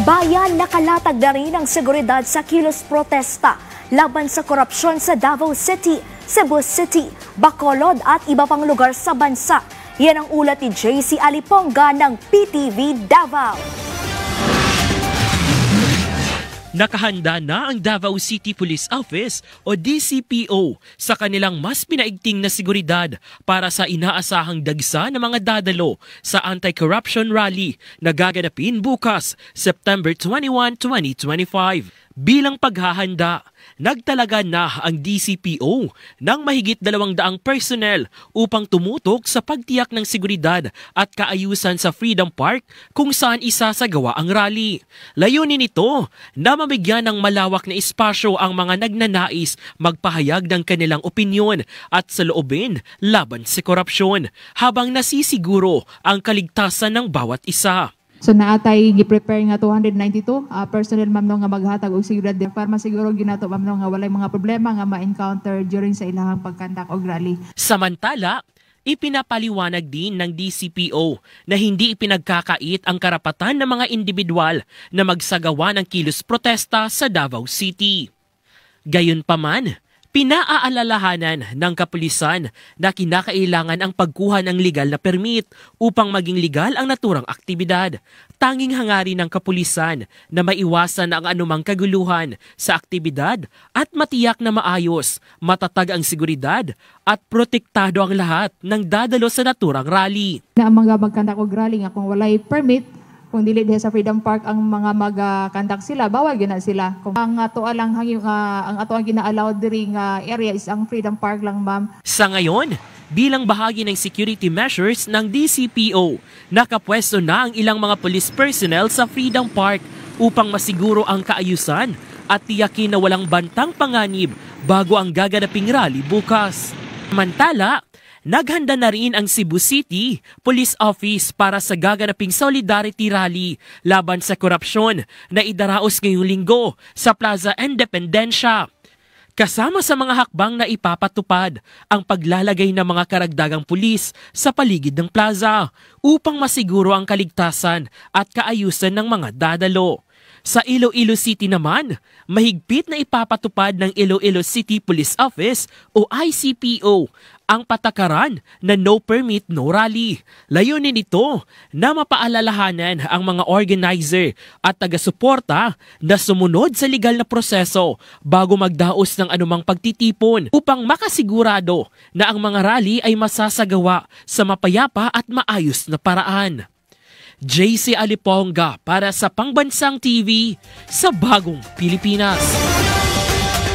Bayan nakalatag na rin ang seguridad sa kilos protesta laban sa korupsyon sa Davao City, Cebu City, Bacolod at iba pang lugar sa bansa. Yan ang ulat ni JC Aliponga ng PTV Davao. Nakahanda na ang Davao City Police Office o DCPO sa kanilang mas pinaigting na seguridad para sa inaasahang dagsa ng mga dadalo sa anti-corruption rally na gaganapin bukas, September 21, 2025. Bilang paghahanda, nagtalaga na ang DCPO ng mahigit 200 personnel upang tumutok sa pagtiyak ng seguridad at kaayusan sa Freedom Park kung saan isasagawa ang rally. Layunin nito na mabigyan ng malawak na espasyo ang mga nagnanais magpahayag ng kanilang opinyon at saloobin laban sa korupsyon habang nasisiguro ang kaligtasan ng bawat isa. So naatay gi-prepare nga 292 personnel ma'am no nga maghatag og seguridad para masiguro ginato ma'am no nga walay mga problema nga ma-encounter during sa ilahang pagkandak og rally. Samantala, ipinapaliwanag din ng DCPO na hindi ipinagkakait ang karapatan ng mga individual na magsagawa ng kilos protesta sa Davao City. Gayunpaman, pinaaalalahanan ng kapulisan na kinakailangan ang pagkuha ng legal na permit upang maging legal ang naturang aktibidad. Tanging hangarin ng kapulisan na maiwasan ang anumang kaguluhan sa aktibidad at matiyak na maayos, matatag ang seguridad at protektado ang lahat ng dadalo sa naturang rally. Na ang mga magkandak og rally nga kung walay permit, kung dili diha sa Freedom Park ang mga mag-conduct sila, bawal gyud na sila. Kung ang ato lang ang ato ang gina-allow diri nga area is ang Freedom Park lang, ma'am. Sa ngayon, bilang bahagi ng security measures ng DCPO, nakapwesto na ang ilang mga police personnel sa Freedom Park upang masiguro ang kaayusan at tiyakin na walang bantang panganib bago ang gaganaping rally bukas. Samantala, naghanda na rin ang Cebu City Police Office para sa gaganaping Solidarity Rally laban sa korupsyon na idaraos ngayong linggo sa Plaza Independencia. Kasama sa mga hakbang na ipapatupad ang paglalagay ng mga karagdagang pulis sa paligid ng plaza upang masiguro ang kaligtasan at kaayusan ng mga dadalo. Sa Iloilo City naman, mahigpit na ipapatupad ng Iloilo City Police Office o ICPO ang patakaran na no permit, no rally. Layunin nito na mapaalalahanan ang mga organizer at taga-suporta na sumunod sa legal na proseso bago magdaos ng anumang pagtitipon upang makasigurado na ang mga rally ay masasagawa sa mapayapa at maayos na paraan. JC Aliponga para sa Pangbansang TV sa Bagong Pilipinas.